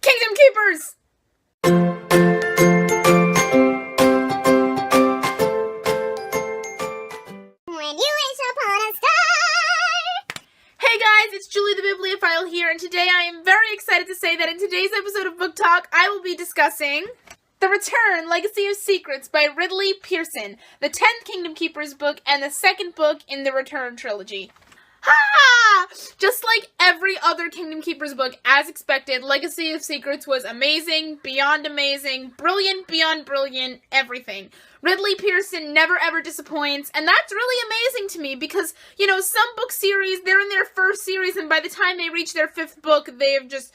Kingdom Keepers! When you wish upon a star! Hey guys, it's Julie the Bibliophile here, and today I am very excited to say that in today's episode of Book Talk, I will be discussing The Return, Legacy of Secrets by Ridley Pearson, the 10th Kingdom Keepers book, and the second book in the Return trilogy. Ha! Just like every other Kingdom Keepers book, as expected, Legacy of Secrets was amazing, beyond amazing, brilliant, beyond brilliant, everything. Ridley Pearson never ever disappoints, and that's really amazing to me because, you know, some book series, they're in their first series, and by the time they reach their 5th book, they have just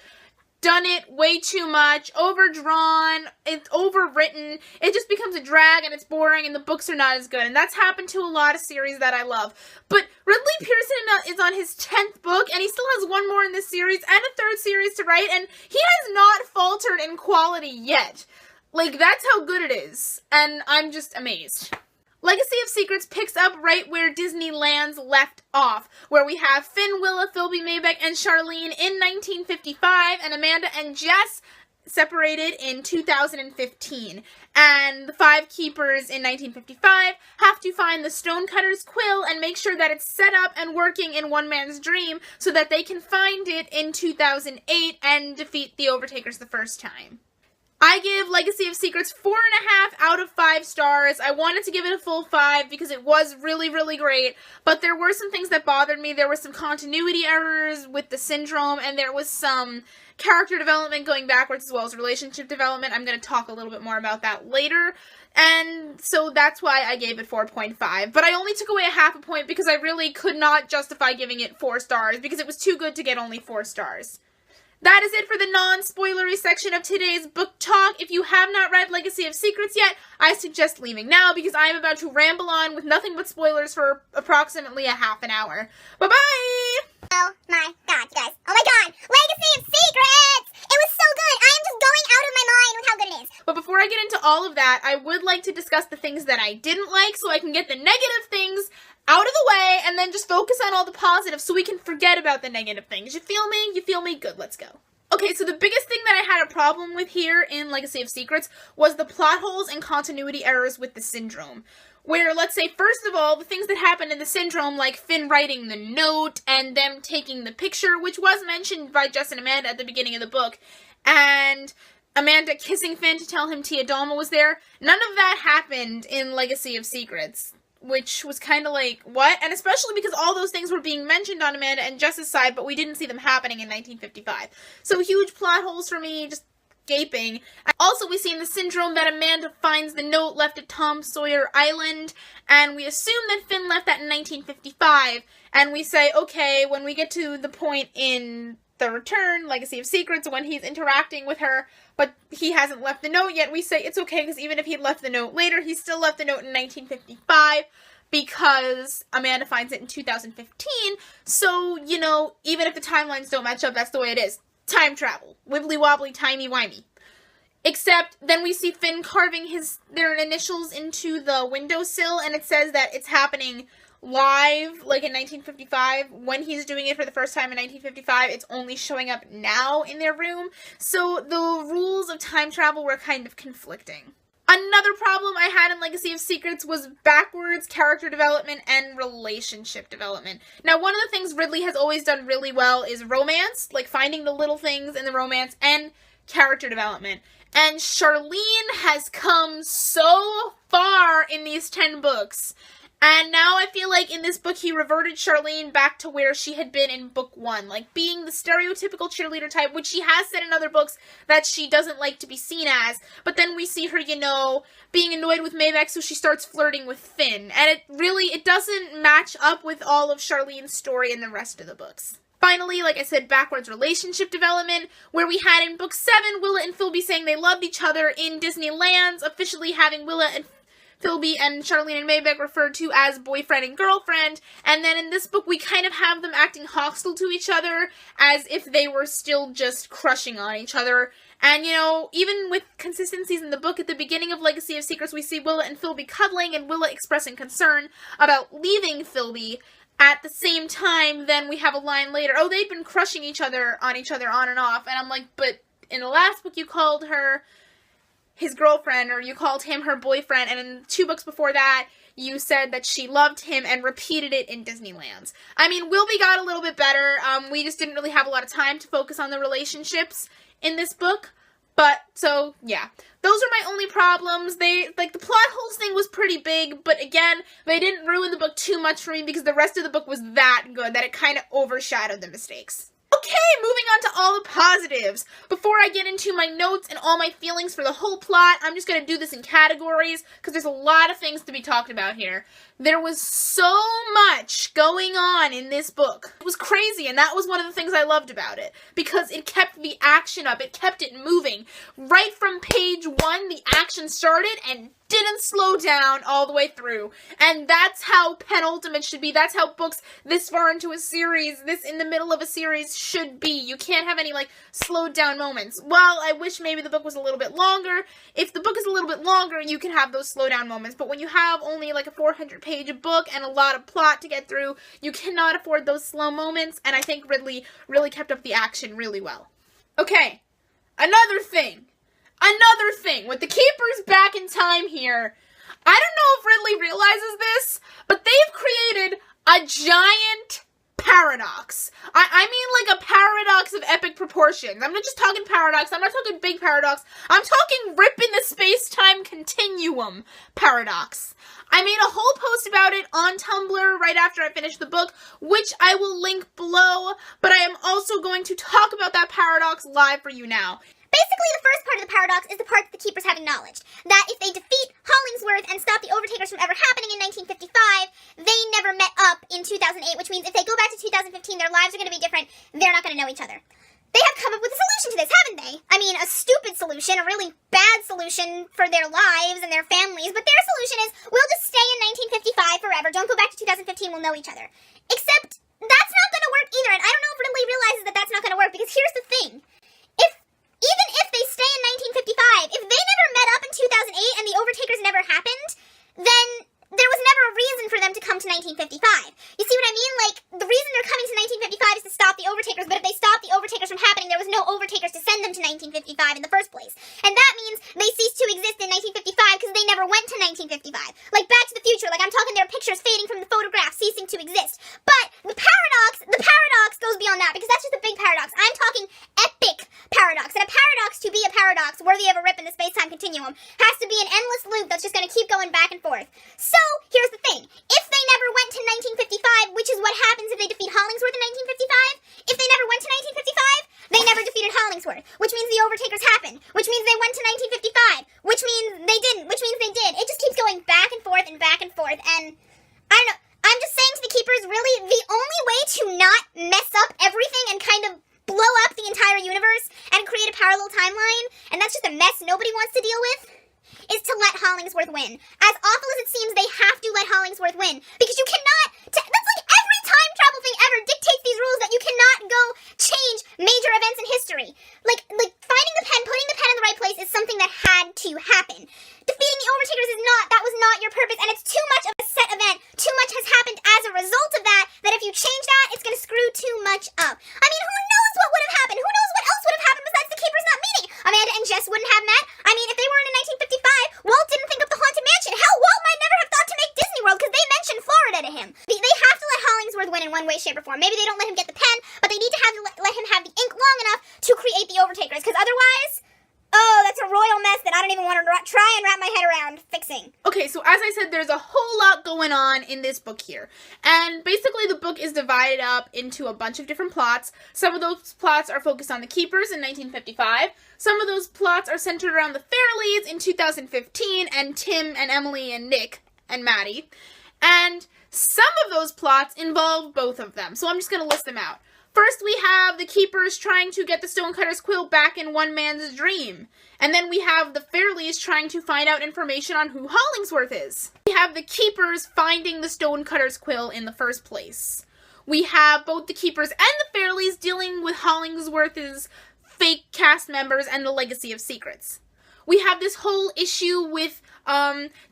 done it way too much, overdrawn, it's overwritten, it just becomes a drag and it's boring and the books are not as good. And that's happened to a lot of series that I love. But Ridley Pearson is on his 10th book and he still has one more in this series and a 3rd series to write, and he has not faltered in quality yet. Like, that's how good it is. And I'm just amazed. Legacy of Secrets picks up right where Disneyland's left off, where we have Finn, Willa, Philby, Maybeck, and Charlene in 1955, and Amanda and Jess separated in 2015. And the 5 keepers in 1955 have to find the Stonecutter's quill and make sure that it's set up and working in one man's dream so that they can find it in 2008 and defeat the Overtakers the first time. I give Legacy of Secrets 4.5 out of 5 stars. I wanted to give it a full 5 because it was really, really great, but there were some things that bothered me. There were some continuity errors with the syndrome, and there was some character development going backwards as well as relationship development. I'm going to talk a little bit more about that later, and so that's why I gave it 4.5. But I only took away a half a point because I really could not justify giving it 4 stars because it was too good to get only 4 stars. That is it for the non-spoilery section of today's book talk. If you have not read Legacy of Secrets yet, I suggest leaving now because I am about to ramble on with nothing but spoilers for approximately a half an hour. Bye-bye! Oh my god, you guys. Oh my god! Legacy of Secrets! It was so good! I am just going out of my mind with how good it is. But before I get into all of that, I would like to discuss the things that I didn't like so I can get the negative things out of the way and then just focus on all the positive so we can forget about the negative things. You feel me? You feel me? Good, let's go. Okay, so the biggest thing that I had a problem with here in Legacy of Secrets was the plot holes and continuity errors with the syndrome. Where, let's say, first of all, the things that happened in the syndrome, like Finn writing the note and them taking the picture, which was mentioned by Jess and Amanda at the beginning of the book, and Amanda kissing Finn to tell him Tia Dalma was there, none of that happened in Legacy of Secrets. Which was kind of like, what? And especially because all those things were being mentioned on Amanda and Jess's side, but we didn't see them happening in 1955. So huge plot holes for me, just gaping. Also, we see in the syndrome that Amanda finds the note left at Tom Sawyer Island, and we assume that Finn left that in 1955, and we say, okay, when we get to the point in The Return, Legacy of Secrets, when he's interacting with her, but he hasn't left the note yet, we say it's okay, because even if he left the note later, he still left the note in 1955, because Amanda finds it in 2015, so, you know, even if the timelines don't match up, that's the way it is. Time travel. Wibbly-wobbly, timey-wimey. Except, then we see Finn carving their initials into the windowsill, and it says that it's happening live, like in 1955, when he's doing it for the first time in 1955, it's only showing up now in their room, so the rules of time travel were kind of conflicting. Another problem I had in Legacy of Secrets was backwards character development and relationship development. Now, one of the things Ridley has always done really well is romance, like finding the little things in the romance, and character development. And Charlene has come so far in these 10 books. And now I feel like in this book he reverted Charlene back to where she had been in book 1. Like being the stereotypical cheerleader type, which she has said in other books that she doesn't like to be seen as. But then we see her, you know, being annoyed with Maybeck, so she starts flirting with Finn. And it doesn't match up with all of Charlene's story in the rest of the books. Finally, like I said, backwards relationship development, where we had in book 7, Willa and Philby saying they loved each other in Disneyland's, officially having Willa and Philby and Charlene and Maybeck referred to as boyfriend and girlfriend, and then in this book we kind of have them acting hostile to each other, as if they were still just crushing on each other. And, you know, even with consistencies in the book, at the beginning of Legacy of Secrets we see Willa and Philby cuddling, and Willa expressing concern about leaving Philby. At the same time, then we have a line later, oh, they've been crushing each other on and off, and I'm like, but in the last book you called her his girlfriend, or you called him her boyfriend, and in 2 books before that, you said that she loved him and repeated it in Disneyland. I mean, Wilby got a little bit better. We just didn't really have a lot of time to focus on the relationships in this book. But, so, yeah. Those are my only problems. The plot holes thing was pretty big, but again, they didn't ruin the book too much for me because the rest of the book was that good that it kind of overshadowed the mistakes. Okay, moving on to all the positives. Before I get into my notes and all my feelings for the whole plot, I'm just going to do this in categories because there's a lot of things to be talked about here. There was so much going on in this book. It was crazy, and that was one of the things I loved about it because it kept the action up. It kept it moving. Right from page 1, the action started and didn't slow down all the way through. And that's how penultimate should be. That's how books this far into a series, this in the middle of a series should be. You can't have any, slowed down moments. Well, I wish maybe the book was a little bit longer. If the book is a little bit longer, you can have those slow down moments. But when you have only, a 400-page book and a lot of plot to get through, you cannot afford those slow moments. And I think Ridley really kept up the action really well. Okay, another thing with the Keepers back in time here. I don't know if Ridley realizes this, but they've created a giant paradox. I mean a paradox of epic proportions. I'm not just talking paradox. I'm not talking big paradox. I'm talking rip in the space-time continuum paradox. I made a whole post about it on Tumblr right after I finished the book, which I will link below, but I am also going to talk about that paradox live for you now. Basically, the first part of the paradox is the part that the Keepers have acknowledged. That if they defeat Hollingsworth and stop the Overtakers from ever happening in 1955, they never met up in 2008, which means if they go back to 2015, their lives are going to be different. They're not going to know each other. They have come up with a solution to this, haven't they? I mean, a stupid solution, a really bad solution for their lives and their families, but their solution is, we'll just stay in 1955 forever. Don't go back to 2015, we'll know each other. Except, that's not going to work either, and I don't know if Ridley realizes that that's not going to work, because here's the thing. Even if they stay in 1955, if they never met up in 2008 and the Overtakers never happened, then there was never a reason for them to come to 1955. You see what I mean? The reason they're coming to 1955 is to stop the Overtakers, but if they stop the Overtakers from happening, there was no Overtakers to send them to 1955 in the first place. And that means they ceased to exist in 1955 because they never went to 1955. Back to the Future, I'm talking their pictures fading from the photograph, ceasing to exist. But the paradox goes beyond that, because that's just a big paradox. I'm talking epic paradox. And a paradox, to be a paradox worthy of a rip in the space-time continuum, has to be an endless loop that's just going to keep going back and forth. So, here's the thing. If they never went to 1955, which is what happens if they defeat Hollingsworth in 1955, if they never went to 1955, they never defeated Hollingsworth, which means the Overtakers happened, which means they went to 1955, which means they didn't, which means they did. It just keeps going back and forth, and I don't know. I'm just saying to the Keepers, really, the only way to not mess up everything and kind of blow up the entire universe and create a parallel timeline, and that's just a mess nobody wants to deal with, is to let Hollingsworth win. As awful as it seems, they have to let Hollingsworth win, because you cannot, that's every time travel thing ever dictates these rules that you cannot go change major events in history. Finding the pen, putting the pen in the right place is something that had to happen. Defeating the Overtakers that was not your purpose, and it's too much of a set event. Too much has happened as a result of that if you change that, it's going to screw too much up. I mean, who knows what would have happened? Who knows what else would have happened besides the Keepers not meeting? Amanda and Jess wouldn't have met. I mean, if they weren't in 1955, Walt didn't think up the Haunted Mansion. Hell, Walt might never have thought to make Disney World because they mentioned Florida to him. They have to let Hollingsworth win in one way, shape, or form. Maybe they don't let him get the pen, but they need to let him have the ink long enough to create the Overtakers, because otherwise, oh, that's a royal mess that I don't even want to try and wrap my head around fixing. Okay, so as I said, there's a whole lot going on in this book here. And basically the book is divided up into a bunch of different plots. Some of those plots are focused on the Keepers in 1955. Some of those plots are centered around the Fairleys in 2015, and Tim and Emily and Nick and Maddie. And some of those plots involve both of them. So I'm just going to list them out. First, we have the Keepers trying to get the Stonecutter's quill back in one man's dream. And then we have the Fairleys trying to find out information on who Hollingsworth is. We have the Keepers finding the Stonecutter's quill in the first place. We have both the Keepers and the Fairleys dealing with Hollingsworth's fake cast members and the legacy of secrets. We have this whole issue with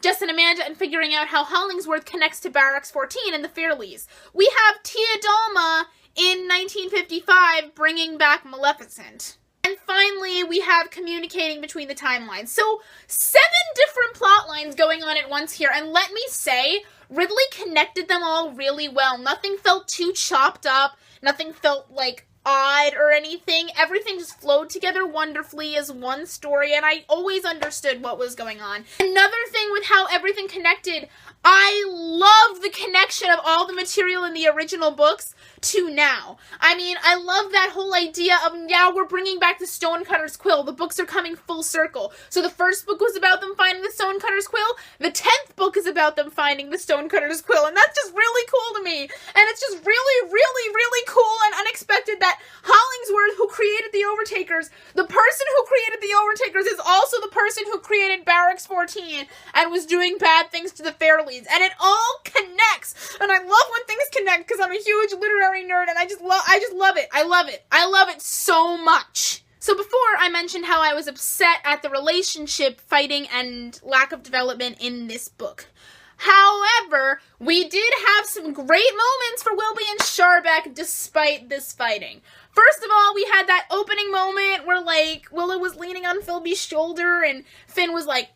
Jess and Amanda and figuring out how Hollingsworth connects to Barracks 14 and the Fairleys. We have Tia Dalma in 1955 bringing back Maleficent. And finally, we have communicating between the timelines. So 7 different plot lines going on at once here, and let me say, Ridley connected them all really well. Nothing felt too chopped up, nothing felt like odd or anything. Everything just flowed together wonderfully as one story, and I always understood what was going on. Another thing with how everything connected, I love the connection of all the material in the original books to now. I mean, I love that whole idea of now we're bringing back the Stonecutter's Quill. The books are coming full circle. So the first book was about them finding the Stonecutter's Quill. The 10th book is about them finding the Stonecutter's Quill. And that's just really cool to me. And it's just really, really, really cool and unexpected that Hollingsworth, who created the Overtakers, the person who created the Overtakers is also the person who created Barracks 14 and was doing bad things to the Fairleads. And it all connects. And I love when things connect because I'm a huge literary nerd and I just love it. I love it. I love it so much. So before I mentioned how I was upset at the relationship fighting and lack of development in this book. However, we did have some great moments for Wilby and Sharbeck despite this fighting. First of all, we had that opening moment where, like, Willow was leaning on Philby's shoulder and Finn was like,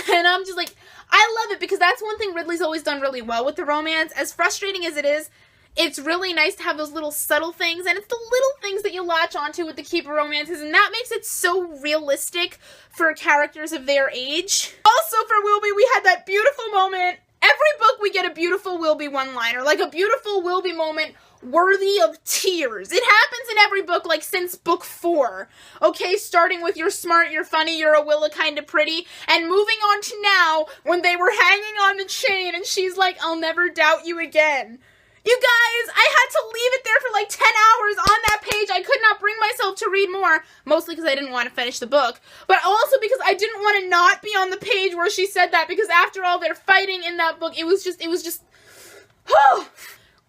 and I'm just like, I love it because that's one thing Ridley's always done really well with the romance. As frustrating as it is, it's really nice to have those little subtle things, and it's the little things that you latch onto with the Keeper romances, and that makes it so realistic for characters of their age. Also for Wilby, we had that beautiful moment. Every book we get a beautiful Wilby one-liner, like a beautiful Wilby moment worthy of tears. It happens in every book, like, since book 4. Okay, starting with you're smart, you're funny, you're a Willa kinda pretty, and moving on to now, when they were hanging on the chain, and she's like, I'll never doubt you again. You guys, I had to leave it there for like 10 hours on that page. I could not bring myself to read more, mostly because I didn't want to finish the book, but also because I didn't want to not be on the page where she said that, because after all their fighting in that book, it was just, oh.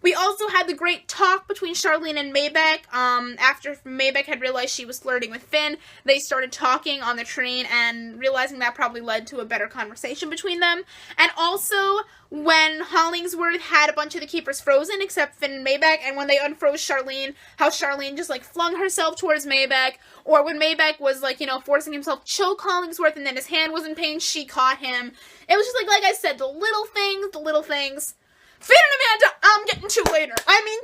We also had the great talk between Charlene and Maybeck. After Maybeck had realized she was flirting with Finn, they started talking on the train and realizing that probably led to a better conversation between them. And also, when Hollingsworth had a bunch of the Keepers frozen, except Finn and Maybeck, and when they unfroze Charlene, how Charlene just, like, flung herself towards Maybeck, or when Maybeck was, like, you know, forcing himself to choke Hollingsworth, and then his hand was in pain, she caught him. It was just, like I said, the little things. Finn and Amanda, I'm getting to later. I mean,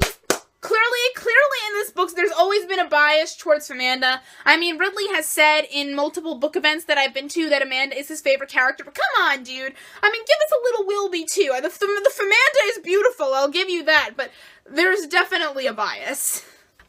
clearly in this book, there's always been a bias towards Amanda. I mean, Ridley has said in multiple book events that I've been to that Amanda is his favorite character, but come on, dude. I mean, give us a little Wilby, too. The Famanda is beautiful, I'll give you that, but there's definitely a bias.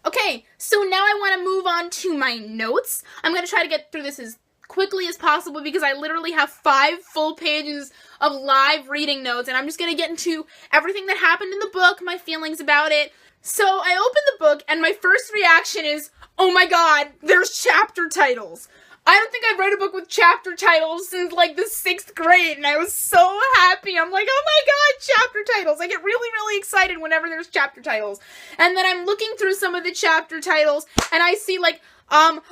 Okay, so now I want to move on to my notes. I'm going to try to get through this as quickly as possible because I literally have 5 full pages of live reading notes, and I'm just going to get into everything that happened in the book, my feelings about it. So I opened the book, and my first reaction is, oh my god, there's chapter titles. I don't think I've read a book with chapter titles since, like, the 6th grade, and I was so happy. I'm like, oh my god, chapter titles. I get really, really excited whenever there's chapter titles. And then I'm looking through some of the chapter titles, and I see, like,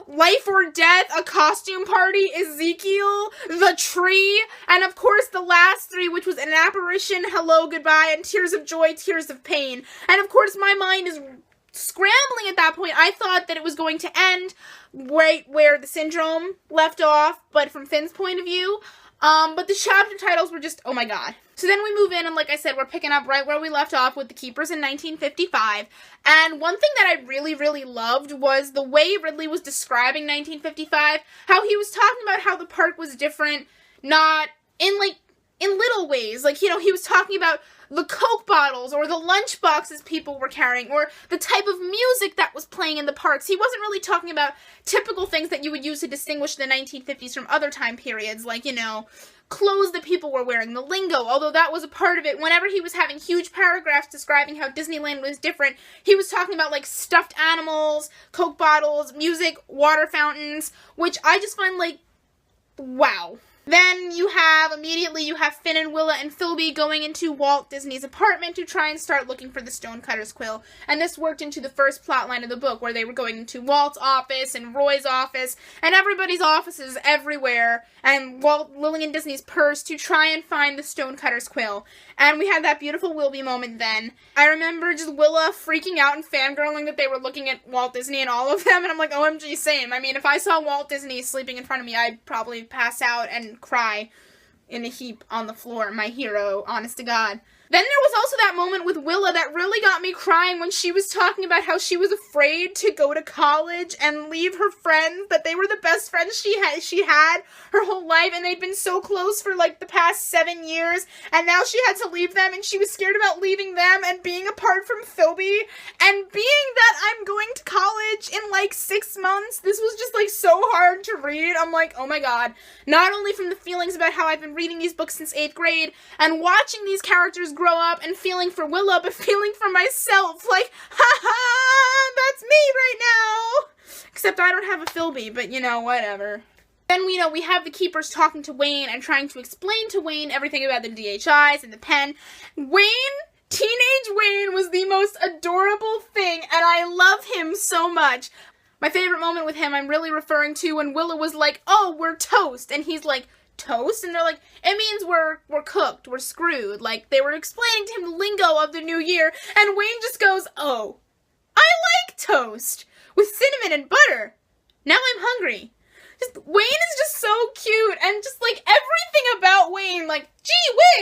Life or Death, A Costume Party, Ezekiel, The Tree, and of course the last 3, which was An Apparition, Hello, Goodbye, and Tears of Joy, Tears of Pain. And of course my mind is scrambling at that point. I thought that it was going to end right where the Syndrome left off, but from Finn's point of view. But the chapter titles were just, oh my god. So then we move in, and like I said, we're picking up right where we left off with the Keepers in 1955. And one thing that I really, really loved was the way Ridley was describing 1955, how he was talking about how the park was different, not in little ways. Like, you know, he was talking about the Coke bottles or the lunch boxes people were carrying or the type of music that was playing in the parks. He wasn't really talking about typical things that you would use to distinguish the 1950s from other time periods, like, you know, clothes that people were wearing, the lingo, although that was a part of it. Whenever he was having huge paragraphs describing how Disneyland was different, he was talking about, like, stuffed animals, Coke bottles, music, water fountains, which I just find, like, wow. Then immediately you have Finn and Willa and Philby going into Walt Disney's apartment to try and start looking for the Stonecutter's quill. And this worked into the first plotline of the book, where they were going into Walt's office and Roy's office and everybody's offices everywhere, and Lillian Disney's purse to try and find the Stonecutter's quill. And we had that beautiful Wilby moment then. I remember just Willa freaking out and fangirling that they were looking at Walt Disney and all of them, and I'm like, OMG, same. I mean, if I saw Walt Disney sleeping in front of me, I'd probably pass out and cry in a heap on the floor. My hero, honest to God. Then there was also that moment with Willa that really got me crying when she was talking about how she was afraid to go to college and leave her friends, that they were the best friends she had her whole life, and they'd been so close for like the past 7 years, and now she had to leave them, and she was scared about leaving them and being apart from Philby, and being that I'm going to college in like 6 months. This was just like so hard to read. I'm like, oh my God. Not only from the feelings about how I've been reading these books since 8th grade and watching these characters grow up and feeling for Willa, but feeling for myself. Like, ha, that's me right now. Except I don't have a Philby, but whatever. Then we have the Keepers talking to Wayne and trying to explain to Wayne everything about the DHIs and the pen. Teenage Wayne was the most adorable thing, and I love him so much. My favorite moment with him I'm really referring to when Willa was like, oh, we're toast, and he's like, toast? And they're like, it means we're cooked, we're screwed. Like, they were explaining to him the lingo of the new year, and Wayne just goes, oh, I like toast with cinnamon and butter. Now I'm hungry. Wayne is just so cute, and just like everything about Wayne, like, gee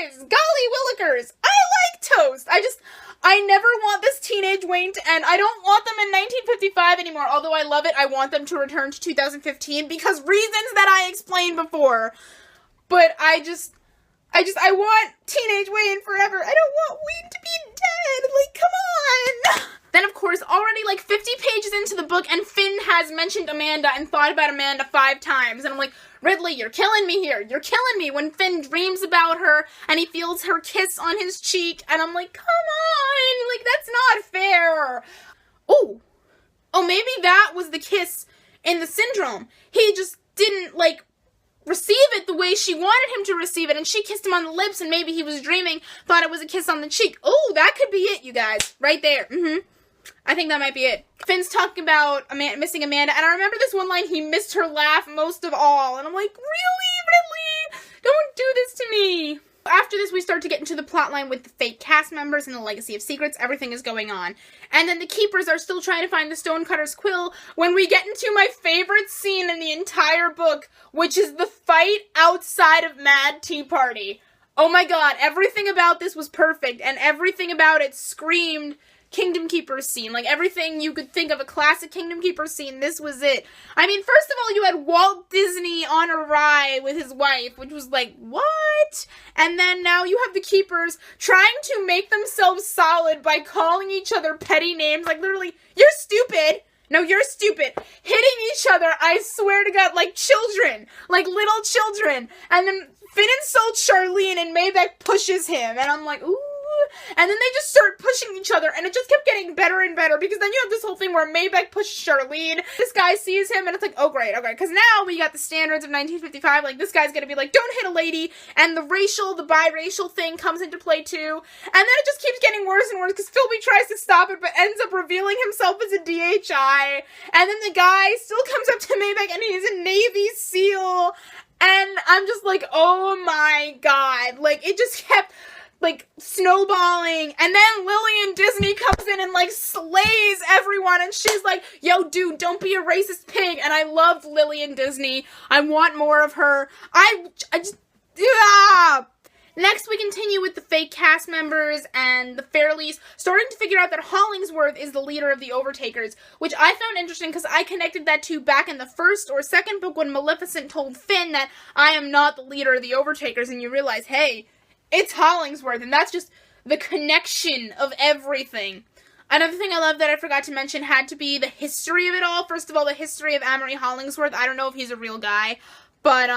whiz, golly willikers, I like toast. I never want this teenage Wayne to end. I don't want them in 1955 anymore, although I love it. I want them to return to 2015 because reasons that I explained before. But I want teenage Wayne forever. I don't want Wayne to be dead. Like, come on. Then, of course, already like 50 pages into the book, and Finn has mentioned Amanda and thought about Amanda 5 times. And I'm like, Ridley, you're killing me here. You're killing me. When Finn dreams about her and he feels her kiss on his cheek, and I'm like, come on. Like, that's not fair. Oh, maybe that was the kiss in the syndrome. He just didn't, like, receive it the way she wanted him to receive it, and she kissed him on the lips, and maybe he was dreaming, thought it was a kiss on the cheek. Oh, that could be it, you guys. Right there. I think that might be it. Finn's talking about missing Amanda, and I remember this one line, he missed her laugh most of all, and I'm like, really, Ridley? Don't do this to me. After this, we start to get into the plotline with the fake cast members and the Legacy of Secrets. Everything is going on. And then the Keepers are still trying to find the Stonecutter's quill when we get into my favorite scene in the entire book, which is the fight outside of Mad Tea Party. Oh my God, everything about this was perfect, and everything about it screamed Kingdom Keepers scene. Like, everything you could think of a classic Kingdom Keepers scene, this was it. I mean, first of all, you had Walt Disney on a rye with his wife, which was like, what? And then now you have the Keepers trying to make themselves solid by calling each other petty names, like literally, you're stupid. No, you're stupid. Hitting each other, I swear to God, like children. Like little children. And then Finn insults Charlene and Maybeck pushes him. And I'm like, ooh. And then they just start pushing each other, and it just kept getting better and better, because then you have this whole thing where Maybeck pushes Charlene, this guy sees him, and it's like, oh great, okay, because now we got the standards of 1955, like, this guy's gonna be like, don't hit a lady, and the biracial thing comes into play too, and then it just keeps getting worse and worse, because Philby tries to stop it, but ends up revealing himself as a DHI, and then the guy still comes up to Maybeck, and he's a Navy SEAL, and I'm just like, oh my God, like, it just kept like, snowballing, and then Lillian Disney comes in and, like, slays everyone, and she's like, yo, dude, don't be a racist pig, and I loved Lillian Disney. I want more of her. I just, Next, we continue with the fake cast members and the Fairleys starting to figure out that Hollingsworth is the leader of the Overtakers, which I found interesting because I connected that to back in the first or second book when Maleficent told Finn that I am not the leader of the Overtakers, and you realize, hey, it's Hollingsworth, and that's just the connection of everything. Another thing I love that I forgot to mention had to be the history of it all. First of all, the history of Amory Hollingsworth. I don't know if he's a real guy, but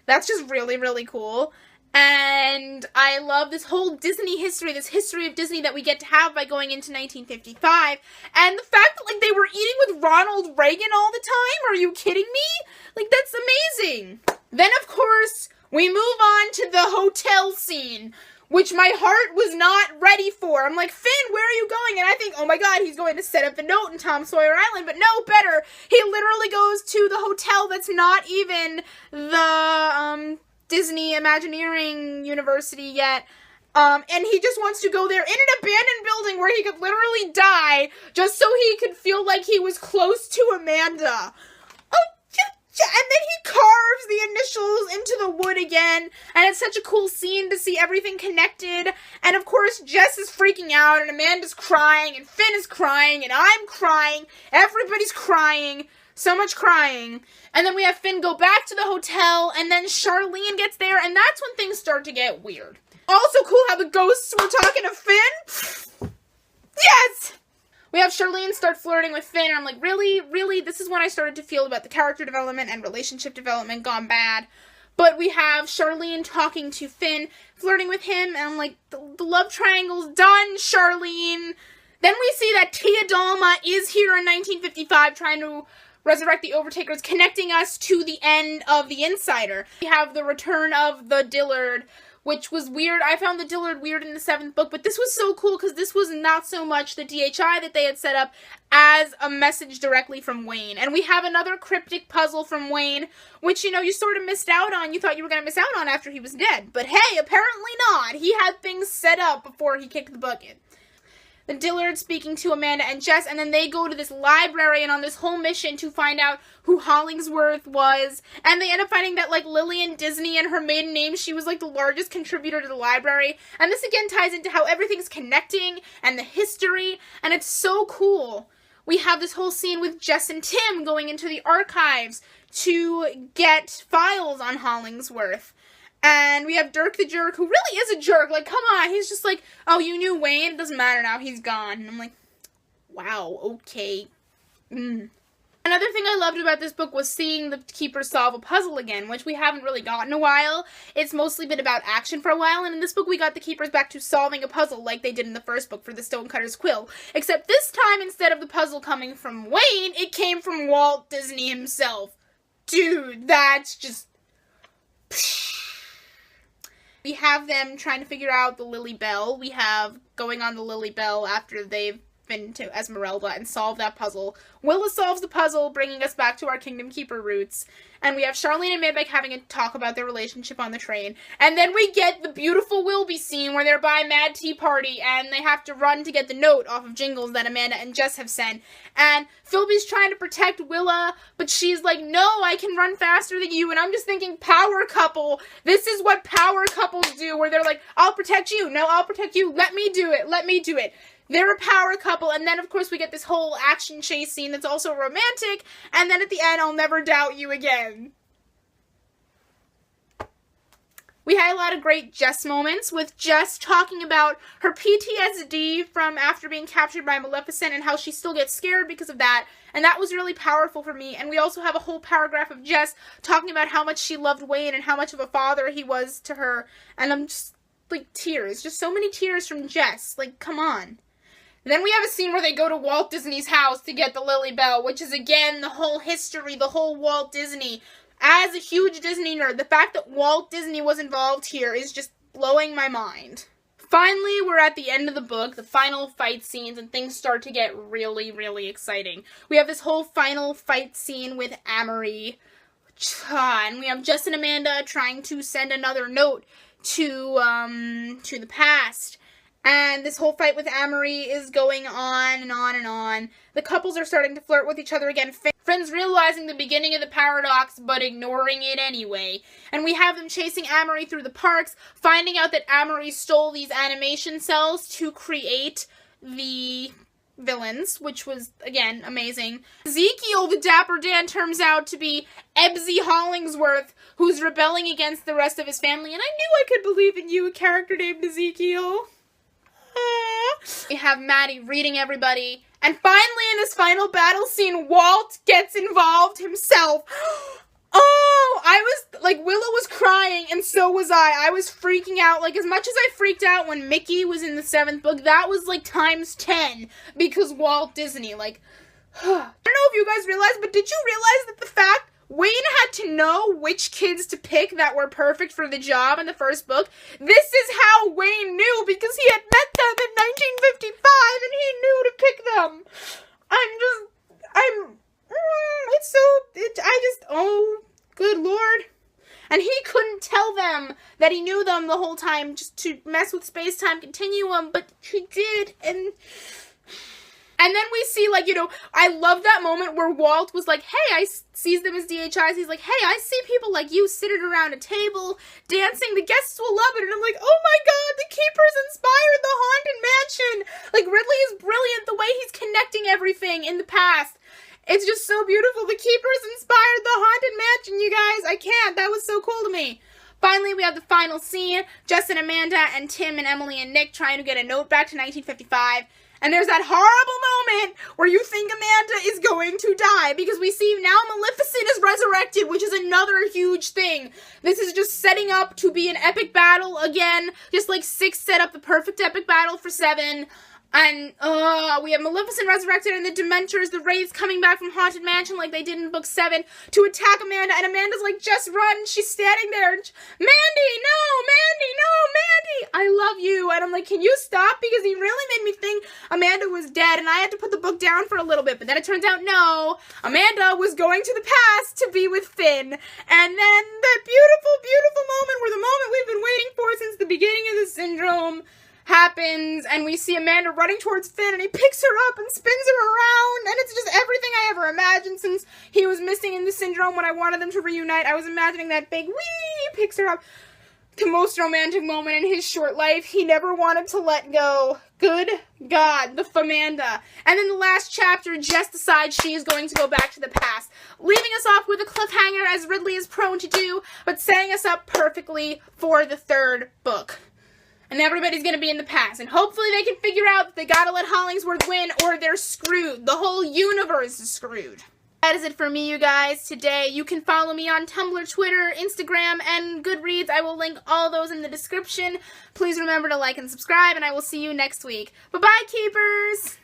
that's just really, really cool. And I love this whole Disney history, this history of Disney that we get to have by going into 1955. And the fact that, like, they were eating with Ronald Reagan all the time? Are you kidding me? Like, that's amazing. Then, of course, we move on to the hotel scene, which my heart was not ready for. I'm like, Finn, where are you going? And I think, oh my god, he's going to set up the note in Tom Sawyer Island. But no, better. He literally goes to the hotel that's not even the Disney Imagineering University yet. And he just wants to go there in an abandoned building where he could literally die just so he could feel like he was close to Amanda. And then he carves the initials into the wood again, and it's such a cool scene to see everything connected. And of course, Jess is freaking out, and Amanda's crying, and Finn is crying, and I'm crying. Everybody's crying. So much crying. And then we have Finn go back to the hotel, and then Charlene gets there, and that's when things start to get weird. Also cool how the ghosts were talking to Finn. Yes! We have Charlene start flirting with Finn, and I'm like, really? Really? This is when I started to feel about the character development and relationship development gone bad. But we have Charlene talking to Finn, flirting with him, and I'm like, the love triangle's done, Charlene. Then we see that Tia Dalma is here in 1955 trying to resurrect the Overtakers, connecting us to the end of The Insider. We have the return of the Dillard, which was weird. I found the Dillard weird in the 7th book, but this was so cool because this was not so much the DHI that they had set up as a message directly from Wayne. And we have another cryptic puzzle from Wayne, which, you know, you sort of missed out on. You thought you were going to miss out on after he was dead. But hey, apparently not. He had things set up before he kicked the bucket. The Dillard speaking to Amanda and Jess, and then they go to this library and on this whole mission to find out who Hollingsworth was, and they end up finding that, like, Lillian Disney and her maiden name, she was, like, the largest contributor to the library, and this again ties into how everything's connecting, and the history, and it's so cool. We have this whole scene with Jess and Tim going into the archives to get files on Hollingsworth. And we have Dirk the Jerk, who really is a jerk. Like, come on. He's just like, oh, you knew Wayne? It doesn't matter now. He's gone. And I'm like, wow, okay. Another thing I loved about this book was seeing the Keepers solve a puzzle again, which we haven't really gotten in a while. It's mostly been about action for a while, and in this book we got the Keepers back to solving a puzzle like they did in the first book for the Stonecutter's Quill. Except this time, instead of the puzzle coming from Wayne, it came from Walt Disney himself. Dude, that's just... We have them trying to figure out the Lily Bell. We have going on the Lily Bell after they've been to Esmeralda and solved that puzzle. Willa solves the puzzle, bringing us back to our Kingdom Keeper roots. And we have Charlene and Maybeck having a talk about their relationship on the train. And then we get the beautiful Wilby scene where they're by Mad Tea Party and they have to run to get the note off of Jingles that Amanda and Jess have sent. And Philby's trying to protect Willa, but she's like, no, I can run faster than you. And I'm just thinking, power couple. This is what power couples do, where they're like, I'll protect you. No, I'll protect you. Let me do it. Let me do it. They're a power couple, and then, of course, we get this whole action chase scene that's also romantic, and then at the end, I'll never doubt you again. We had a lot of great Jess moments, with Jess talking about her PTSD from after being captured by Maleficent and how she still gets scared because of that, and that was really powerful for me. And we also have a whole paragraph of Jess talking about how much she loved Wayne and how much of a father he was to her, and I'm just, like, tears. Just so many tears from Jess. Like, come on. Then we have a scene where they go to Walt Disney's house to get the Lily Bell, which is, again, the whole history, the whole Walt Disney. As a huge Disney nerd, the fact that Walt Disney was involved here is just blowing my mind. Finally, we're at the end of the book, the final fight scenes, and things start to get really, really exciting. We have this whole final fight scene with Amory, and we have Jess and Amanda trying to send another note to the past. And this whole fight with Amory is going on and on and on. The couples are starting to flirt with each other again. Friends realizing the beginning of the paradox, but ignoring it anyway. And we have them chasing Amory through the parks, finding out that Amory stole these animation cells to create the villains, which was, again, amazing. Ezekiel, the Dapper Dan, turns out to be Ebbsy Hollingsworth, who's rebelling against the rest of his family. And I knew I could believe in you, a character named Ezekiel. We have Maddie reading everybody. And finally, in this final battle scene, Walt gets involved himself. Oh, I was, like, Willow was crying, and so was I. I was freaking out. Like, as much as I freaked out when Mickey was in the 7th book, that was, like, times 10. Because Walt Disney, like, I don't know if you guys realized, but did you realize that the fact Wayne had to know which kids to pick that were perfect for the job in the first book. This is how Wayne knew, because he had met them in 1955 and he knew to pick them. Oh, good Lord. And he couldn't tell them that he knew them the whole time just to mess with space-time continuum, but he did, and then we see, like, you know, I love that moment where Walt was like, hey, sees them as DHIs, he's like, hey, I see people like you sitting around a table, dancing, the guests will love it, and I'm like, oh my god, the Keepers inspired the Haunted Mansion! Like, Ridley is brilliant, the way he's connecting everything in the past. It's just so beautiful. The Keepers inspired the Haunted Mansion, you guys. I can't. That was so cool to me. Finally, we have the final scene. Jess and Amanda and Tim and Emily and Nick trying to get a note back to 1955. And there's that horrible moment where you think Amanda is going to die, because we see now Maleficent is resurrected, which is another huge thing. This is just setting up to be an epic battle again, just like 6 set up the perfect epic battle for 7. And, we have Maleficent resurrected and the Dementors, the Wraiths coming back from Haunted Mansion like they did in Book 7 to attack Amanda, and Amanda's like, just run, she's standing there, and Mandy, no, I love you, and I'm like, can you stop, because he really made me think Amanda was dead, and I had to put the book down for a little bit, but then it turns out, no, Amanda was going to the past to be with Finn, and then that beautiful, beautiful moment, where the moment we've been waiting for since the beginning of the syndrome, happens, and we see Amanda running towards Finn, and he picks her up and spins her around, and it's just everything I ever imagined since he was missing in the syndrome when I wanted them to reunite. I was imagining that big whee, picks her up. The most romantic moment in his short life. He never wanted to let go. Good God, the Famanda. And then the last chapter, Jess decides she is going to go back to the past, leaving us off with a cliffhanger, as Ridley is prone to do, but setting us up perfectly for the 3rd book. And everybody's gonna be in the past. And hopefully they can figure out that they gotta let Hollingsworth win or they're screwed. The whole universe is screwed. That is it for me, you guys, today. You can follow me on Tumblr, Twitter, Instagram, and Goodreads. I will link all those in the description. Please remember to like and subscribe, and I will see you next week. Bye-bye, Keepers!